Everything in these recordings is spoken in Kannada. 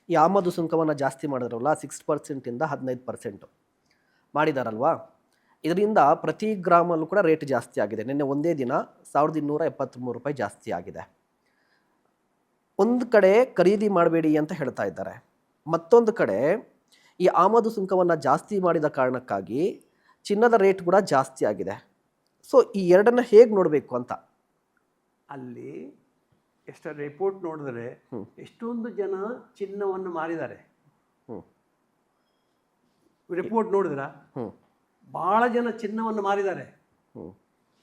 ಈ ಆಮದು ಸುಂಕವನ್ನು ಜಾಸ್ತಿ ಮಾಡಿದ್ರಲ್ಲ 6%ಇಂದ 15% ಮಾಡಿದಾರಲ್ವಾ, ಇದರಿಂದ ಪ್ರತಿ ಗ್ರಾಮಲ್ಲೂ ಕೂಡ ರೇಟ್ ಜಾಸ್ತಿ ಆಗಿದೆ. ನಿನ್ನೆ ಒಂದೇ ದಿನ 1273 ರೂಪಾಯಿ ಜಾಸ್ತಿ ಆಗಿದೆ. ಒಂದು ಕಡೆ ಖರೀದಿ ಮಾಡಬೇಡಿ ಅಂತ ಹೇಳ್ತಾ ಇದ್ದಾರೆ, ಮತ್ತೊಂದು ಕಡೆ ಈ ಆಮದು ಸುಂಕವನ್ನು ಜಾಸ್ತಿ ಮಾಡಿದ ಕಾರಣಕ್ಕಾಗಿ ಚಿನ್ನದ ರೇಟ್ ಕೂಡ ಜಾಸ್ತಿ ಆಗಿದೆ. ಸೊ ಈ ಎರಡನ್ನ ಹೇಗೆ ನೋಡಬೇಕು ಅಂತ. ಅಲ್ಲಿ ಎಷ್ಟು ರಿಪೋರ್ಟ್ ನೋಡಿದ್ರೆ ಎಷ್ಟೊಂದು ಜನ ಚಿನ್ನವನ್ನು ಮಾರಿದ್ದಾರೆ. ರಿಪೋರ್ಟ್ ನೋಡಿದ್ರ ಬಹಳ ಜನ ಚಿನ್ನವನ್ನು ಮಾರಿದ್ದಾರೆ.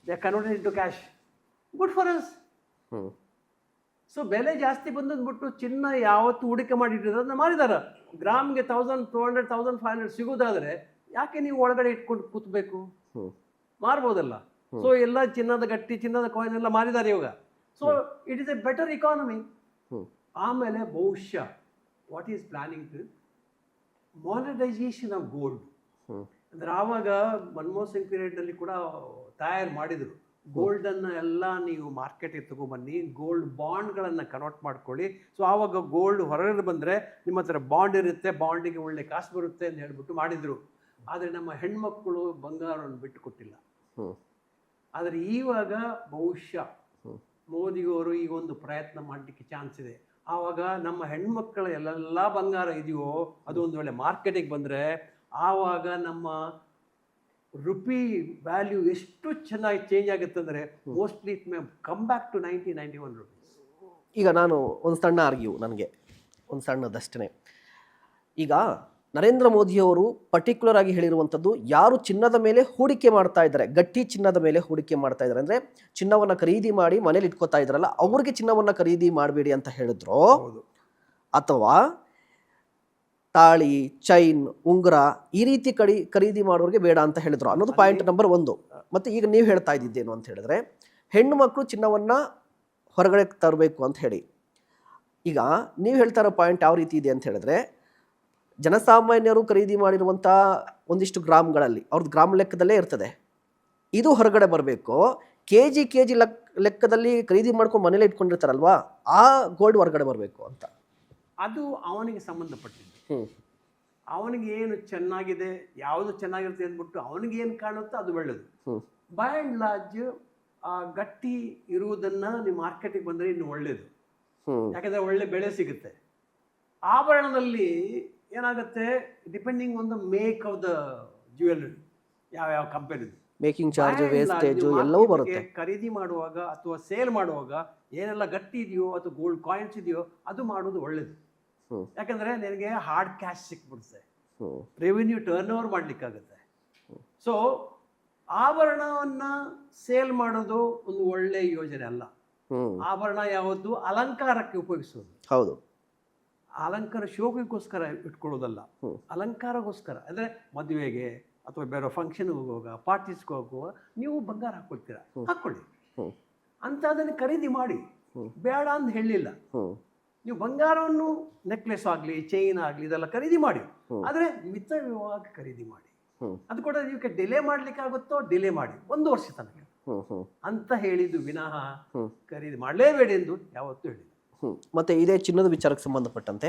They converted into cash. Good for us. So ಬೆಲೆ ಜಾಸ್ತಿ ಬಂದಂದ್ಬಿಟ್ಟು ಚಿನ್ನ ಯಾವತ್ತು ಹೂಡಿಕೆ ಮಾಡಿಟ್ಟಿದ್ರೆ ಅದನ್ನ ಮಾರಿದಾರ. ಗ್ರಾಮ್ಗೆ 1200 1500 ಸಿಗೋದಾದ್ರೆ ಯಾಕೆ ನೀವು ಒಳಗಡೆ ಇಟ್ಕೊಂಡು ಕೂತ್ಬೇಕು? ಮಾರ್ಬೋದಲ್ಲ. ಸೊ ಎಲ್ಲ ಚಿನ್ನದ ಗಟ್ಟಿ, ಚಿನ್ನದ ಕಾಯಿನ್ ಎಲ್ಲ ಮಾರಿದ್ದಾರೆ ಇವಾಗ. So it is a better economy. ಆಮೇಲೆ ಬಹುಶಃ what is planning monetisation of gold. ಅಂದ್ರೆ ಆವಾಗ ಮನಮೋಹನ್ ಸಿಂಗ್ ಪೀರಿಯಡ್ನಲ್ಲಿ ಕೂಡ ತಯಾರು ಮಾಡಿದರು. ಗೋಲ್ಡನ್ನು ಎಲ್ಲ ನೀವು ಮಾರ್ಕೆಟಿಗೆ ತಗೊಬನ್ನಿ, ಗೋಲ್ಡ್ ಬಾಂಡ್ಗಳನ್ನು ಕನ್ವರ್ಟ್ ಮಾಡ್ಕೊಳ್ಳಿ. ಸೊ ಆವಾಗ ಗೋಲ್ಡ್ ಹೊರಗಡೆ ಬಂದರೆ ನಿಮ್ಮ ಹತ್ರ ಬಾಂಡ್ ಇರುತ್ತೆ, ಬಾಂಡಿಗೆ ಒಳ್ಳೆ ಕಾಸು ಬರುತ್ತೆ ಅಂತ ಹೇಳ್ಬಿಟ್ಟು ಮಾಡಿದರು. ಆದರೆ ನಮ್ಮ ಹೆಣ್ಮಕ್ಕಳು ಬಂಗಾರವನ್ನು ಬಿಟ್ಟು ಕೊಟ್ಟಿಲ್ಲ. ಆದರೆ ಈವಾಗ ಬಹುಶಃ ಮೋದಿಯವರು ಈಗ ಒಂದು ಪ್ರಯತ್ನ ಮಾಡಲಿಕ್ಕೆ ಚಾನ್ಸ್ ಇದೆ. ಆವಾಗ ನಮ್ಮ ಹೆಣ್ಮಕ್ಕಳ ಎಲ್ಲ ಬಂಗಾರ ಇದೆಯೋ ಅದು ಒಂದು ವೇಳೆ ಮಾರ್ಕೆಟಿಗೆ ಬಂದರೆ ಆವಾಗ ನಮ್ಮ ರುಪಿ ವ್ಯಾಲ್ಯೂ ಎಷ್ಟು ಚೆನ್ನಾಗಿ ಚೇಂಜ್ ಆಗುತ್ತೆ ಅಂದರೆ mostly it may come back to 90-91 rupees. ಈಗ ನಾನು ಒಂದು ಸಣ್ಣ ಆರ್ಗ್ಯೂ, ನನಗೆ ಒಂದು ಸಣ್ಣದಷ್ಟೇ. ಈಗ ನರೇಂದ್ರ ಮೋದಿಯವರು ಪರ್ಟಿಕ್ಯುಲರ್ ಆಗಿ ಹೇಳಿರುವಂಥದ್ದು, ಯಾರು ಚಿನ್ನದ ಮೇಲೆ ಹೂಡಿಕೆ ಮಾಡ್ತಾ ಇದ್ದಾರೆ, ಗಟ್ಟಿ ಚಿನ್ನದ ಮೇಲೆ ಹೂಡಿಕೆ ಮಾಡ್ತಾ ಇದ್ದಾರೆ, ಅಂದರೆ ಚಿನ್ನವನ್ನು ಖರೀದಿ ಮಾಡಿ ಮನೇಲಿ ಇಟ್ಕೋತಾ ಇದ್ದಾರಲ್ಲ ಅವ್ರಿಗೆ ಚಿನ್ನವನ್ನು ಖರೀದಿ ಮಾಡಬೇಡಿ ಅಂತ ಹೇಳಿದ್ರು, ಅಥವಾ ತಾಳಿ, ಚೈನ್, ಉಂಗುರ ಈ ರೀತಿ ಖರೀದಿ ಮಾಡೋರಿಗೆ ಬೇಡ ಅಂತ ಹೇಳಿದ್ರು ಅನ್ನೋದು ಪಾಯಿಂಟ್ ನಂಬರ್ 1. ಮತ್ತು ಈಗ ನೀವು ಹೇಳ್ತಾ ಇದ್ದಿದ್ದೇನು ಅಂತ ಹೇಳಿದ್ರೆ, ಹೆಣ್ಣು ಮಕ್ಕಳು ಚಿನ್ನವನ್ನು ಹೊರಗಡೆ ತರಬೇಕು ಅಂತ ಹೇಳಿ. ಈಗ ನೀವು ಹೇಳ್ತಾ ಇರೋ ಪಾಯಿಂಟ್ ಯಾವ ರೀತಿ ಇದೆ ಅಂತ ಹೇಳಿದ್ರೆ, ಜನಸಾಮಾನ್ಯರು ಖರೀದಿ ಮಾಡಿರುವಂಥ ಒಂದಿಷ್ಟು ಗ್ರಾಮ್ಗಳಲ್ಲಿ ಅವ್ರದ್ದು ಗ್ರಾಮ್ ಲೆಕ್ಕದಲ್ಲೇ ಇರ್ತದೆ, ಇದು ಹೊರಗಡೆ ಬರಬೇಕು. ಕೆ ಜಿ ಲೆಕ್ಕದಲ್ಲಿ ಖರೀದಿ ಮಾಡ್ಕೊಂಡು ಮನೇಲಿ ಇಟ್ಕೊಂಡಿರ್ತಾರಲ್ವಾ, ಆ ಗೋಲ್ಡ್ ಹೊರಗಡೆ ಬರಬೇಕು ಅಂತ. ಅದು ಅವನಿಗೆ ಸಂಬಂಧಪಟ್ಟಿದ್ದು. ಅವನಿಗೆ ಏನು ಚೆನ್ನಾಗಿದೆ, ಯಾವುದು ಚೆನ್ನಾಗಿರುತ್ತೆ ಅಂದ್ಬಿಟ್ಟು ಅವನಿಗೆ ಏನು ಕಾಣುತ್ತೋ ಅದು ಒಳ್ಳೆಯದು. ಬೈ ಆ್ಯಂಡ್ ಲಾರ್ಜ್ ಗಟ್ಟಿ ಇರುವುದನ್ನು ನೀವು ಮಾರ್ಕೆಟಿಗೆ ಬಂದರೆ ಇನ್ನು ಒಳ್ಳೆಯದು. ಯಾಕಂದರೆ ಒಳ್ಳೆ ಬೆಳೆ ಸಿಗುತ್ತೆ. ಆಭರಣದಲ್ಲಿ ಏನಾಗುತ್ತೆ, depending on the make of the jewellery, ಯಾವ ಕಂಪನಿದು ಮೇಕಿಂಗ್ ಚಾರ್ಜ್, ವೇಸ್ಟೇಜ್ ಎಲ್ಲವೂ ಬರುತ್ತೆ. ಖರೀದಿ ಮಾಡುವಾಗ ಅಥವಾ ಸೇಲ್ ಮಾಡುವಾಗ ಏನೆಲ್ಲ ಗಟ್ಟಿ ಇದೆಯೋ ಅಥವಾ ಗೋಲ್ಡ್ ಕಾಯಿನ್ಸ್ ಇದೆಯೋ ಅದು ಮಾಡೋದು ಒಳ್ಳೇದು. ಯಾಕಂದ್ರೆ ನಿನಗೆ ಹಾರ್ಡ್ ಕ್ಯಾಶ್ ಸಿಕ್ಬಿಡುತ್ತೆ, ರೆವಿನ್ಯೂ ಟರ್ನ್ ಓವರ್ ಮಾಡ್ಲಿಕ್ಕಾಗುತ್ತೆ. ಸೊ ಆಭರಣವನ್ನ ಸೇಲ್ ಮಾಡೋದು ಒಂದು ಒಳ್ಳೆ ಯೋಜನೆ ಅಲ್ಲ. ಆಭರಣ ಯಾವತ್ತು ಅಲಂಕಾರಕ್ಕೆ ಉಪಯೋಗಿಸೋದು. ಹೌದು, ಅಲಂಕಾರ ಶೋಕಿಗೋಸ್ಕರ ಇಟ್ಕೊಳ್ಳೋದಲ್ಲ, ಅಲಂಕಾರಗೋಸ್ಕರ. ಅಂದರೆ ಮದುವೆಗೆ ಅಥವಾ ಬೇರೆ ಫಂಕ್ಷನ್ಗೆ ಹೋಗುವಾಗ, ಪಾರ್ಟೀಸ್ಗೆ ಹೋಗುವಾಗ ನೀವು ಬಂಗಾರ ಹಾಕೊಳ್ತೀರಾ, ಹಾಕ್ಕೊಳ್ಳಿ ಅಂತ ಅದನ್ನು ಖರೀದಿ ಮಾಡಿ, ಬೇಡ ಅಂತ ಹೇಳಲಿಲ್ಲ. ನೀವು ಬಂಗಾರವನ್ನು ನೆಕ್ಲೆಸ್ ಆಗಲಿ, ಚೈನ್ ಆಗಲಿ ಇದೆಲ್ಲ ಖರೀದಿ ಮಾಡಿ, ಆದರೆ ಮಿತವಾಗಿ ಖರೀದಿ ಮಾಡಿ. ಅದು ಕೂಡ ನೀವು ಡಿಲೇ ಮಾಡ್ಲಿಕ್ಕೆ ಆಗುತ್ತೋ ಡಿಲೇ ಮಾಡಿ 1 ವರ್ಷ ತನಕ ಅಂತ ಹೇಳಿದ್ದು ವಿನಃ ಖರೀದಿ ಮಾಡಲೇಬೇಡಿ ಎಂದು ಯಾವತ್ತೂ ಹೇಳಿದ್ದು. ಮತ್ತೆ ಇದೇ ಚಿನ್ನದ ವಿಚಾರಕ್ಕೆ ಸಂಬಂಧಪಟ್ಟಂತೆ,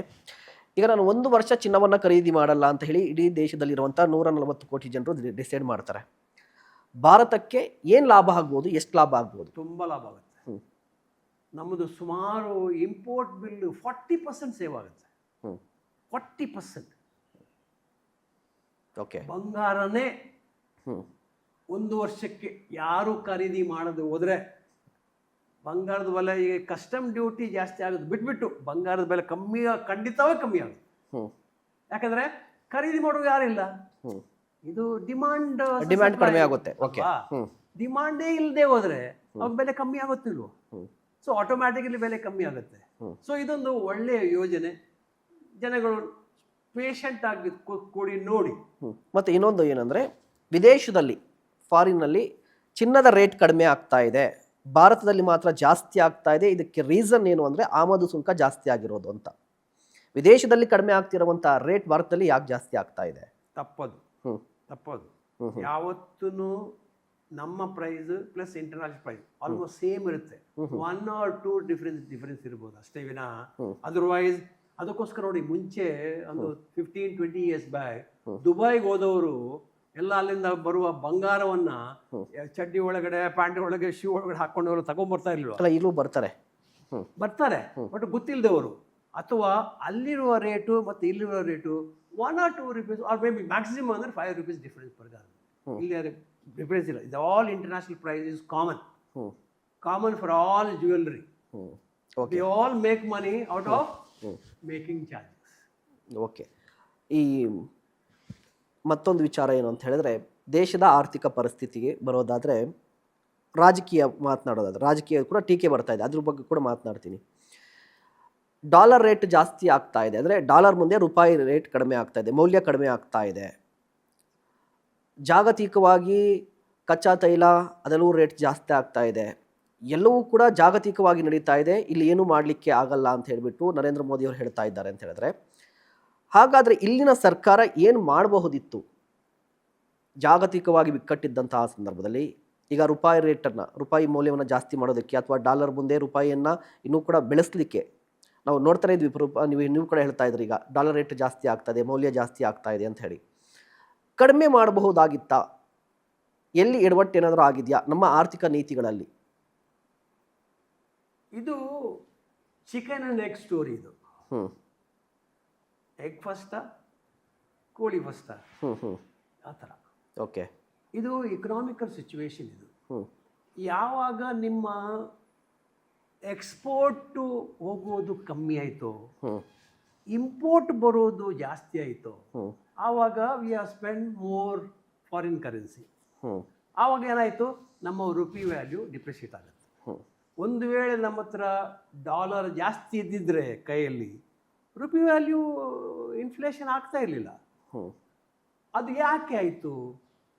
ಈಗ ನಾನು 1 ವರ್ಷ ಚಿನ್ನವನ್ನು ಖರೀದಿ ಮಾಡಲ್ಲ ಅಂತ ಹೇಳಿ ಇಡೀ ದೇಶದಲ್ಲಿರುವಂಥ 140 ಕೋಟಿ ಜನರು ಡಿಸೈಡ್ ಮಾಡ್ತಾರೆ. ಭಾರತಕ್ಕೆ ಏನು ಲಾಭ ಆಗ್ಬೋದು, ಎಷ್ಟು ಲಾಭ ಆಗ್ಬೋದು? ತುಂಬ ಲಾಭ ಆಗುತ್ತೆ. ನಮ್ಮದು ಸುಮಾರು ಇಂಪೋರ್ಟ್ ಬಿಲ್ 40% ಸೇವ್ ಆಗುತ್ತೆ. 40%. ಓಕೆ. ಬಂಗಾರನೇ 1 ವರ್ಷಕ್ಕೆ ಯಾರು ಖರೀದಿ ಮಾಡೋದು ಹೋದರೆ ಬಂಗಾರದ ಬೆಲೆ ಈಗ ಕಸ್ಟಮ್ ಡ್ಯೂಟಿ ಜಾಸ್ತಿ ಆಗೋದು ಬಿಟ್ಬಿಟ್ಟು ಬಂಗಾರದ ಬೆಲೆ ಖಂಡಿತವೇ ಕಮ್ಮಿ ಆಗುತ್ತೆ. ಯಾಕಂದ್ರೆ ಖರೀದಿ ಮಾಡುವ ಯಾರಿಲ್ಲ, ಇದು ಡಿಮಾಂಡ್ ಕಡಿಮೆ ಆಗುತ್ತೆ. ಡಿಮಾಂಡೇ ಇಲ್ಲದೆ ಹೋದ್ರೆ ಅವಾಗ ಬೆಲೆ ಕಮ್ಮಿ ಆಗುತ್ತಿಲ್ವೋ, ಸೊ ಆಟೋಮ್ಯಾಟಿಕಲಿ ಬೆಲೆ ಕಮ್ಮಿ ಆಗುತ್ತೆ. ಸೊ ಇದೊಂದು ಒಳ್ಳೆಯ ಯೋಜನೆ, ಜನಗಳು ಪೇಷಂಟ್ ಆಗಿ ಕೂಡಿ ನೋಡಿ. ಮತ್ತೆ ಇನ್ನೊಂದು ಏನಂದ್ರೆ, ವಿದೇಶದಲ್ಲಿ ಫಾರಿನ್ನಲ್ಲಿ ಚಿನ್ನದ ರೇಟ್ ಕಡಿಮೆ ಆಗ್ತಾ ಇದೆ, ಭಾರತದಲ್ಲಿ ಮಾತ್ರ ಜಾಸ್ತಿ ಆಗ್ತಾ ಇದೆ. ಇದಕ್ಕೆ ರೀಸನ್ ಏನು ಅಂದರೆ ಆಮದು ಸುಂಕ ಜಾಸ್ತಿ ಆಗಿರೋದು ಅಂತ. ವಿದೇಶದಲ್ಲಿ ಕಡಿಮೆ ಆಗ್ತಿರುವಂಥ ರೇಟ್ ಭಾರತದಲ್ಲಿ ಯಾಕೆ ಜಾಸ್ತಿ ಆಗ್ತಾ ಇದೆ? ತಪ್ಪದು. ಯಾವತ್ತೂ ನಮ್ಮ price plus international price almost same ಇರುತ್ತೆ. 1 or 2 ಡಿಫರೆನ್ಸ್ ಇರ್ಬೋದು ಅಷ್ಟೇ ವಿನಃ ಅದರ್ವೈಸ್ ಅದಕ್ಕೋಸ್ಕರ ನೋಡಿ ಮುಂಚೆ ಒಂದು 15-20 ಇಯರ್ಸ್ ಬ್ಯಾಕ್ ದುಬೈಗೆ ಹೋದವರು ಎಲ್ಲ ಅಲ್ಲಿಂದ ಬರುವ ಬಂಗಾರವನ್ನ ಚಡ್ಡಿ ಒಳಗಡೆ ಪ್ಯಾಂಟ್ ಒಳಗೆ ಶೂ ಒಳಗಡೆ ಹಾಕೊಂಡವರು ತಗೊಂಡ್ಬರ್ತಾ ಇರ್ಲಿಲ್ವ? ಅಲ್ಲ ಈಗಲೂ ಬರ್ತಾರೆ. ಬರ್ತಾರೆ, ಬಟ್ ಗೊತ್ತಿಲ್ಲದವರು, ಅಥವಾ ಅಲ್ಲಿರುವ ರೇಟು ಮತ್ತು ಇಲ್ಲಿರುವ rate 1 or 2 rupees or maybe maximum ಅಂದರೆ 5 rupees ಡಿಫ್ರೆನ್ಸ್ per gram. ಇಲ್ಲಿ ಡಿಫ್ರೆನ್ಸ್ ಇಲ್ಲ. ಇದು all international price is common for all jewellery. They all make money out of making charges. Okay. ಈ ಮತ್ತೊಂದು ವಿಚಾರ ಏನು ಅಂತ ಹೇಳಿದ್ರೆ, ದೇಶದ ಆರ್ಥಿಕ ಪರಿಸ್ಥಿತಿಗೆ ಬರೋದಾದರೆ ರಾಜಕೀಯ ಮಾತನಾಡೋದಾದ್ರೆ ರಾಜಕೀಯ ಕೂಡ ಟೀಕೆ ಬರ್ತಾ ಇದೆ, ಅದ್ರ ಬಗ್ಗೆ ಕೂಡ ಮಾತನಾಡ್ತೀನಿ. ಡಾಲರ್ ರೇಟ್ ಜಾಸ್ತಿ ಆಗ್ತಾ ಇದೆ, ಅಂದರೆ ಡಾಲರ್ ಮುಂದೆ ರೂಪಾಯಿ ರೇಟ್ ಕಡಿಮೆ ಆಗ್ತಾ ಇದೆ, ಮೌಲ್ಯ ಕಡಿಮೆ ಆಗ್ತಾ ಇದೆ. ಜಾಗತಿಕವಾಗಿ ಕಚ್ಚಾ ತೈಲ ಅದೆಲ್ಲವೂ ರೇಟ್ ಜಾಸ್ತಿ ಆಗ್ತಾ ಇದೆ. ಎಲ್ಲವೂ ಕೂಡ ಜಾಗತಿಕವಾಗಿ ನಡೀತಾ ಇದೆ, ಇಲ್ಲಿ ಏನೂ ಮಾಡಲಿಕ್ಕೆ ಆಗಲ್ಲ ಅಂತ ಹೇಳಿಬಿಟ್ಟು ನರೇಂದ್ರ ಮೋದಿ ಅವರು ಹೇಳ್ತಾ ಇದ್ದಾರೆ ಅಂತ ಹೇಳಿದ್ರೆ, ಹಾಗಾದರೆ ಇಲ್ಲಿನ ಸರ್ಕಾರ ಏನು ಮಾಡಬಹುದಿತ್ತು ಜಾಗತಿಕವಾಗಿ ಬಿಕ್ಕಟ್ಟಿದ್ದಂತಹ ಸಂದರ್ಭದಲ್ಲಿ? ಈಗ ರೂಪಾಯಿ ರೇಟನ್ನು, ರೂಪಾಯಿ ಮೌಲ್ಯವನ್ನು ಜಾಸ್ತಿ ಮಾಡೋದಕ್ಕೆ ಅಥವಾ ಡಾಲರ್ ಮುಂದೆ ರೂಪಾಯಿಯನ್ನು ಇನ್ನೂ ಕೂಡ ಬೆಳೆಸಲಿಕ್ಕೆ ನಾವು ನೋಡ್ತಾನೆ ಇದ್ವಿ. ನೀವು ಕೂಡ ಹೇಳ್ತಾ ಇದ್ರಿ, ಈಗ ಡಾಲರ್ ರೇಟ್ ಜಾಸ್ತಿ ಆಗ್ತದೆ, ಮೌಲ್ಯ ಜಾಸ್ತಿ ಆಗ್ತಾ ಇದೆ ಅಂತ ಹೇಳಿ. ಕಡಿಮೆ ಮಾಡಬಹುದಾಗಿತ್ತಾ? ಎಲ್ಲಿ ಎಡವಟ್ಟು ಏನಾದರೂ ಆಗಿದೆಯಾ ನಮ್ಮ ಆರ್ಥಿಕ ನೀತಿಗಳಲ್ಲಿ? ಇದು ಚಿಕನ್ ಅಂಡ್ ಎಗ್ ಸ್ಟೋರಿ. ಇದು ಎಗ್ ಫಸ್ಟಾ ಕೋಳಿ ಫಸ್ಟಾ ಆ ಥರ. ಓಕೆ. ಇದು ಎಕನಾಮಿಕಲ್ ಸಿಚುವೇಶನ್. ಇದು ಯಾವಾಗ ನಿಮ್ಮ ಎಕ್ಸ್ಪೋರ್ಟು ಹೋಗೋದು ಕಮ್ಮಿ ಆಯಿತು, ಇಂಪೋರ್ಟ್ ಬರೋದು ಜಾಸ್ತಿ ಆಯಿತು, ಆವಾಗ we have spend more foreign currency. ಆವಾಗ ಏನಾಯಿತು, ನಮ್ಮ ರುಪಿ ವ್ಯಾಲ್ಯೂ ಡಿಪ್ರಿಷಿಯೇಟ್ ಆಗುತ್ತೆ. ಒಂದು ವೇಳೆ ನಮ್ಮ ಹತ್ರ ಡಾಲರ್ ಜಾಸ್ತಿ ಇದ್ದಿದ್ರೆ ಕೈಯಲ್ಲಿ, ರುಪಿ ವ್ಯಾಲ್ಯೂ ಇನ್ಫ್ಲೇಷನ್ ಆಗ್ತಾ ಇರಲಿಲ್ಲ. ಅದು ಯಾಕೆ ಆಯಿತು?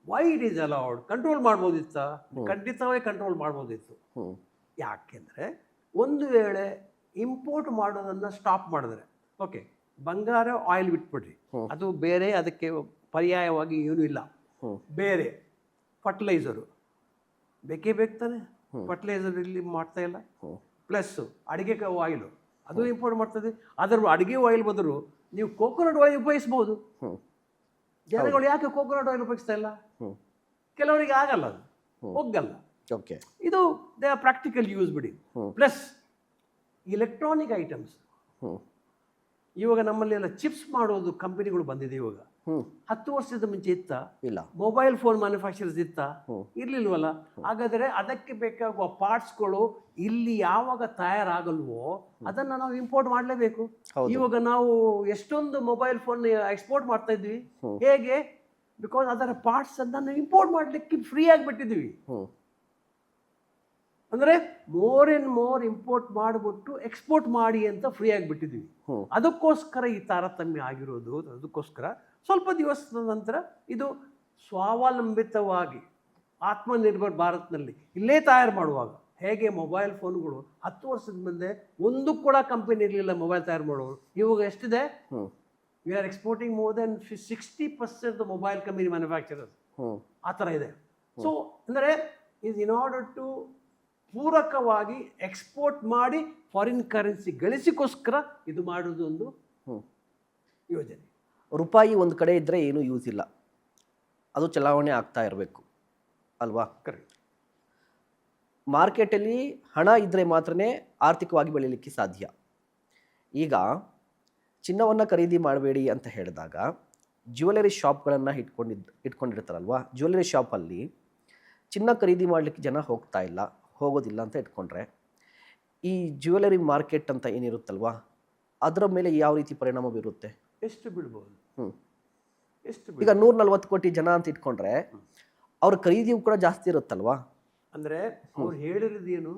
Why it is allowed? Control ಮಾಡ್ಬೋದಿತ್ತ? ಖಂಡಿತವೇ ಕಂಟ್ರೋಲ್ ಮಾಡ್ಬೋದಿತ್ತು. ಯಾಕೆಂದರೆ ಒಂದು ವೇಳೆ ಇಂಪೋರ್ಟ್ ಮಾಡೋದನ್ನು ಸ್ಟಾಪ್ ಮಾಡಿದ್ರೆ, ಓಕೆ, ಬಂಗಾರ ಆಯಿಲ್ ಬಿಟ್ಬಿಡ್ರಿ, ಅದು ಬೇರೆ, ಅದಕ್ಕೆ ಪರ್ಯಾಯವಾಗಿ ಏನೂ ಇಲ್ಲ. ಬೇರೆ ಫರ್ಟಿಲೈಸರು ಬೇಕೇ ಬೇಕು ತಾನೆ, ಫರ್ಟಿಲೈಸರ್ ಇಲ್ಲಿ ಮಾಡ್ತಾ ಇಲ್ಲ. ಪ್ಲಸ್ ಅಡುಗೆ ಆಯಿಲು ಅದು ಇಂಪೋರ್ಟ್ ಮಾಡ್ತದೆ. ಅದರ ಅಡುಗೆ ಆಯಿಲ್ ಬದಲು ನೀವು ಕೋಕೋನಟ್ ಆಯಿಲ್ ಉಪಯೋಗಿಸ್ಬೋದು. ಜನಗಳು ಯಾಕೆ ಕೋಕೋನಟ್ ಆಯಿಲ್ ಉಪಯೋಗಿಸ್ತಾ ಇಲ್ಲ? ಕೆಲವರಿಗೆ ಆಗಲ್ಲ, ಅದು ಒಗ್ಗಲ್ಲ. ಓಕೆ, ಇದು ದೇ ಆರ್ ಪ್ರಾಕ್ಟಿಕಲ್ ಯೂಸ್ ಬಿಡಿ. ಪ್ಲಸ್ ಇಲೆಕ್ಟ್ರಾನಿಕ್ ಐಟಮ್ಸ್, ಇವಾಗ ನಮ್ಮಲ್ಲಿ ಎಲ್ಲ ಚಿಪ್ಸ್ ಮಾಡೋದು ಕಂಪನಿಗಳು ಬಂದಿದೆ ಇವಾಗ. 10 ವರ್ಷದ ಮುಂಚೆ ಇತ್ತ? ಇಲ್ಲ. ಮೊಬೈಲ್ ಫೋನ್ ಮ್ಯಾನುಫ್ಯಾಕ್ಚರ್ಸ್ ಇತ್ತ? ಇರ್ಲಿಲ್ವಲ್ಲ. ಹಾಗಾದರೆ ಅದಕ್ಕೆ ಬೇಕಾಗುವ ಪಾರ್ಟ್ಸ್ಗಳು ಇಲ್ಲಿ ಯಾವಾಗ ತಯಾರಾಗಲ್ವೋ ಅದನ್ನು ನಾವು ಇಂಪೋರ್ಟ್ ಮಾಡಲೇಬೇಕು. ಇವಾಗ ನಾವು ಎಷ್ಟೊಂದು ಮೊಬೈಲ್ ಫೋನ್ ಎಕ್ಸ್ಪೋರ್ಟ್ ಮಾಡ್ತಾ ಇದ್ವಿ. ಹೇಗೆ? ಬಿಕಾಸ್ ಅದರ ಪಾರ್ಟ್ಸ್ ಅನ್ನು ನಾವು ಇಂಪೋರ್ಟ್ ಮಾಡಲಿಕ್ಕೆ ಫ್ರೀ ಆಗಿಬಿಟ್ಟಿದ್ವಿ. ಅಂದರೆ ಮೋರ್ ಆ್ಯಂಡ್ ಮೋರ್ ಇಂಪೋರ್ಟ್ ಮಾಡಿಬಿಟ್ಟು ಎಕ್ಸ್ಪೋರ್ಟ್ ಮಾಡಿ ಅಂತ ಫ್ರೀ ಆಗಿಬಿಟ್ಟಿದ್ವಿ. ಅದಕ್ಕೋಸ್ಕರ ಈ ತಾರತಮ್ಯ ಆಗಿರೋದು. ಅದಕ್ಕೋಸ್ಕರ ಸ್ವಲ್ಪ ದಿವಸದ ನಂತರ ಇದು ಸ್ವಾವಲಂಬಿತವಾಗಿ ಆತ್ಮನಿರ್ಭರ್ ಭಾರತ್ನಲ್ಲಿ ಇಲ್ಲೇ ತಯಾರು ಮಾಡುವಾಗ, ಹೇಗೆ ಮೊಬೈಲ್ ಫೋನ್ಗಳು 10 ವರ್ಷದ ಮುಂದೆ ಒಂದು ಕೂಡ ಕಂಪನಿ ಇರಲಿಲ್ಲ ಮೊಬೈಲ್ ತಯಾರು ಮಾಡೋರು, ಇವಾಗ ಎಷ್ಟಿದೆ? We are exporting more than 60% mobile company manufacturers. ಆ ಥರ ಇದೆ. ಸೊ ಅಂದರೆ ಇಸ್ ಇನ್ ಆರ್ಡರ್ ಟು ಪೂರಕವಾಗಿ ಎಕ್ಸ್ಪೋರ್ಟ್ ಮಾಡಿ ಫಾರಿನ್ ಕರೆನ್ಸಿ ಗಳಿಸಿಕೋಸ್ಕರ ಇದು ಮಾಡೋದು ಒಂದು ಯೋಜನೆ. ರೂಪಾಯಿ ಒಂದು ಕಡೆ ಇದ್ದರೆ ಏನೂ ಯೂಸ್ ಇಲ್ಲ, ಅದು ಚಲಾವಣೆ ಆಗ್ತಾ ಇರಬೇಕು ಅಲ್ವಾ? ಕರೆಕ್ಟ್. ಮಾರ್ಕೆಟಲ್ಲಿ ಹಣ ಇದ್ದರೆ ಮಾತ್ರನೇ ಆರ್ಥಿಕವಾಗಿ ಬೆಳೀಲಿಕ್ಕೆ ಸಾಧ್ಯ. ಈಗ ಚಿನ್ನವನ್ನು ಖರೀದಿ ಮಾಡಬೇಡಿ ಅಂತ ಹೇಳಿದಾಗ ಜ್ಯುವೆಲರಿ ಶಾಪ್ಗಳನ್ನು ಇಟ್ಕೊಂಡಿರ್ತಾರಲ್ವ, ಜ್ಯುವೆಲರಿ ಶಾಪಲ್ಲಿ ಚಿನ್ನ ಖರೀದಿ ಮಾಡಲಿಕ್ಕೆ ಜನ ಹೋಗೋದಿಲ್ಲ ಅಂತ ಇಟ್ಕೊಂಡ್ರೆ, ಈ ಜ್ಯುವೆಲರಿ ಮಾರ್ಕೆಟ್ ಅಂತ ಏನಿರುತ್ತಲ್ವ ಅದರ ಮೇಲೆ ಯಾವ ರೀತಿ ಪರಿಣಾಮ ಬೀರುತ್ತೆ? ಎಷ್ಟು ಬೀಳ್ಬೋದು? ಈಗ 140 ಕೋಟಿ ಜನ ಅಂತ ಇಟ್ಕೊಂಡ್ರೆ ಅವ್ರ ಖರೀದಿಯೂ ಕೂಡ ಜಾಸ್ತಿ ಇರುತ್ತಲ್ವಾ? ಅಂದರೆ ಅವ್ರು ಹೇಳಿರೋದೇನು?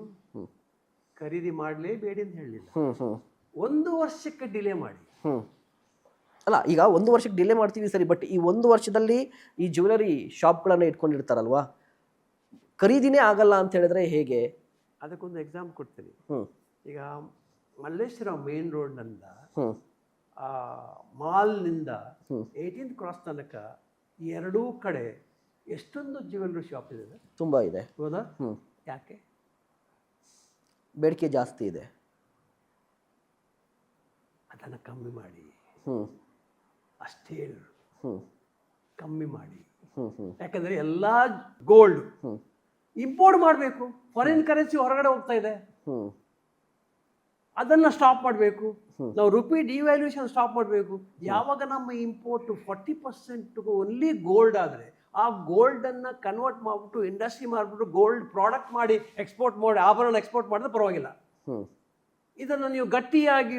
ಖರೀದಿ ಮಾಡಲೇಬೇಡಿ ಅಂತ ಹೇಳಲಿಲ್ಲ. 1 ವರ್ಷಕ್ಕೆ ಡಿಲೇ ಮಾಡಿ. ಅಲ್ಲ, ಈಗ 1 ವರ್ಷಕ್ಕೆ ಡಿಲೇ ಮಾಡ್ತೀವಿ ಸರಿ, ಬಟ್ ಈ 1 ವರ್ಷದಲ್ಲಿ ಈ ಜ್ಯುವೆಲರಿ ಶಾಪ್ಗಳನ್ನು ಇಟ್ಕೊಂಡಿರ್ತಾರಲ್ವಾ, ಖರೀದಿನೇ ಆಗಲ್ಲ ಅಂತ ಹೇಳಿದ್ರೆ ಹೇಗೆ? ಅದಕ್ಕೊಂದು ಎಕ್ಸಾಂಪಲ್ ಕೊಡ್ತೀನಿ. ಈಗ ಮಲ್ಲೇಶ್ವರ ಮೇನ್ ರೋಡ್ನಿಂದ ಮಾಲ್ನಿಂದ 18th ಕ್ರಾಸ್ ತನಕ ಎರಡೂ ಕಡೆ ಎಷ್ಟೊಂದು ಜ್ಯುವೆಲರಿ ಶಾಪ್ ಇದೆ. ತುಂಬ ಇದೆ. ಹೌದಾ? ಯಾಕೆ? ಬೇಡಿಕೆ ಜಾಸ್ತಿ ಇದೆ. ಅದನ್ನು ಕಮ್ಮಿ ಮಾಡಿ, ಹ್ಞೂ ಅಷ್ಟೇ ಹೇಳಿದ್ರು. ಹ್ಞೂ ಕಮ್ಮಿ ಮಾಡಿ. ಹ್ಞೂ ಯಾಕಂದರೆ ಎಲ್ಲ ಗೋಲ್ಡ್ ಹ್ಞೂ ಇಂಪೋರ್ಟ್ ಮಾಡಬೇಕು. ಫಾರಿನ್ ಕರೆನ್ಸಿ ಹೊರಗಡೆ ಹೋಗ್ತಾ ಇದೆ, ಹ್ಞೂ ಅದನ್ನು ಸ್ಟಾಪ್ ಮಾಡಬೇಕು. ನಾವು ರುಪಿ ಡಿವ್ಯಾಲ್ಯೂಷನ್ ಸ್ಟಾಪ್ ಮಾಡಬೇಕು. ಯಾವಾಗ ನಮ್ಮ ಇಂಪೋರ್ಟ್ 40% ಓನ್ಲಿ ಗೋಲ್ಡ್ ಆದರೆ, ಆ ಗೋಲ್ಡನ್ನು ಕನ್ವರ್ಟ್ ಮಾಡಿಬಿಟ್ಟು ಇಂಡಸ್ಟ್ರಿ ಮಾಡಿಬಿಟ್ಟು ಗೋಲ್ಡ್ ಪ್ರಾಡಕ್ಟ್ ಮಾಡಿ ಎಕ್ಸ್ಪೋರ್ಟ್ ಮಾಡಿ ಆಭರಣ ಎಕ್ಸ್ಪೋರ್ಟ್ ಮಾಡಿದ್ರೆ ಪರವಾಗಿಲ್ಲ. ಹ್ಞೂ ಇದನ್ನು ನೀವು ಗಟ್ಟಿಯಾಗಿ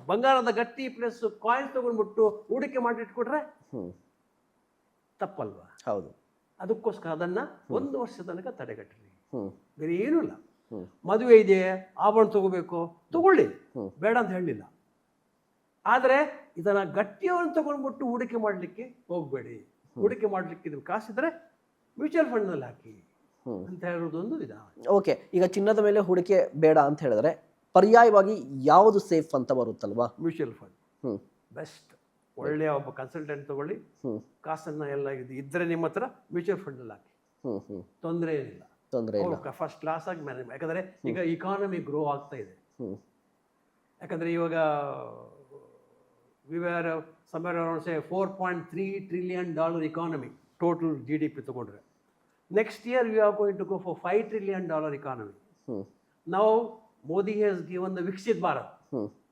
ಬಂಗಾರದ ಗಟ್ಟಿ ಪ್ಲಸ್ ಕಾಯಿನ್ ತೊಗೊಂಡ್ಬಿಟ್ಟು ಹೂಡಿಕೆ ಮಾಡಿಟ್ಕೊಟ್ರೆ ಹ್ಞೂ ತಪ್ಪಲ್ವಾ? ಹೌದು. ಅದಕ್ಕೋಸ್ಕರ ಅದನ್ನು 1 ವರ್ಷ ತನಕ ತಡೆಗಟ್ಟಿರಿ. ಹ್ಞೂ ಬೇರೆ ಏನೂ ಇಲ್ಲ. ಹ್ಞೂ ಮದುವೆ ಇದೆ, ಆಭರಣ ತಗೋಬೇಕು, ತಗೊಳ್ಳಿ, ಬೇಡ ಅಂತ ಹೇಳಲಿಲ್ಲ. ಆದರೆ ಇದನ್ನು ಗಟ್ಟಿಯವ್ರನ್ನ ತಗೊಂಡ್ಬಿಟ್ಟು ಹೂಡಿಕೆ ಮಾಡಲಿಕ್ಕೆ ಹೋಗಬೇಡಿ. ಹೂಡಿಕೆ ಮಾಡಲಿಕ್ಕೆ ಇದು ಕಾಸಿದ್ರೆ ಮ್ಯೂಚುವಲ್ ಫಂಡ್ನಲ್ಲಿ ಹಾಕಿ ಅಂತ ಹೇಳೋದೊಂದು ವಿಧಾನ. ಓಕೆ, ಈಗ ಚಿನ್ನದ ಮೇಲೆ ಹೂಡಿಕೆ ಬೇಡ ಅಂತ ಹೇಳಿದ್ರೆ ಪರ್ಯಾಯವಾಗಿ ಯಾವುದು ಸೇಫ್ ಅಂತ ಬರುತ್ತಲ್ವಾ? ಮ್ಯೂಚುವಲ್ ಫಂಡ್ ಹ್ಞೂ ಬೆಸ್ಟ್. ಒಳ್ಳೆಯ ಒಬ್ಬ ಕನ್ಸಲ್ಟೆಂಟ್ ತಗೊಳ್ಳಿ, ಹ್ಞೂ ಕಾಸನ್ನು ಎಲ್ಲ ಇದ್ದರೆ ನಿಮ್ಮ ಹತ್ರ ಮ್ಯೂಚುವಲ್ ಫಂಡಲ್ಲಿ ಹಾಕಿ, ಹ್ಞೂ ಹ್ಞೂ ತೊಂದರೆ ಏನಿಲ್ಲ. ತೊಂದರೆ ಇಲ್ಲ. ಫಸ್ಟ್ ಕ್ಲಾಸ್ ಆಗಿ ಮ್ಯಾನೇಜ್. ಯಾಕಂದರೆ ಈಗ ಇಕಾನಮಿ ಗ್ರೋ ಆಗ್ತಾ ಇದೆ. ಹ್ಞೂ ಯಾಕಂದರೆ ಇವಾಗ we are somewhere around say $4.3 trillion economy total GDP ತಗೊಂಡ್ರೆ. Next year we are going to go for $5 trillion economy. Now Modi has given the Viksit Bharat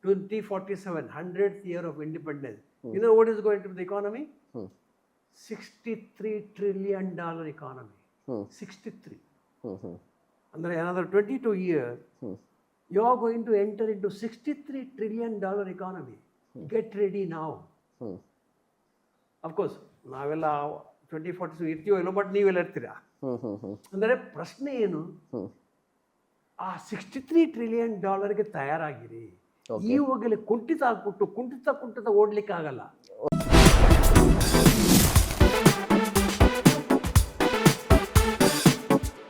2047 100th year of independence. You know what is going to be the economy? $63 trillion economy. 63. Under another 22 years, you are going to enter into $63 trillion economy. Get ready now. Of course, ನಾವೆಲ್ಲ 2040 ಇರ್ತೀವೋ ಇಲ್ಲೋ, ಬಟ್ ನೀವೆಲ್ಲ ಇರ್ತೀರಾ. ಅಂದರೆ ಪ್ರಶ್ನೆ ಏನು, ಆ $63 trillion ತಯಾರಾಗಿರಿ. ಈವಾಗಲೇ ಕುಂಠಿತ ಆಗ್ಬಿಟ್ಟು ಕುಂಠಿತ ಓಡ್ಲಿಕ್ಕೆ ಆಗಲ್ಲ.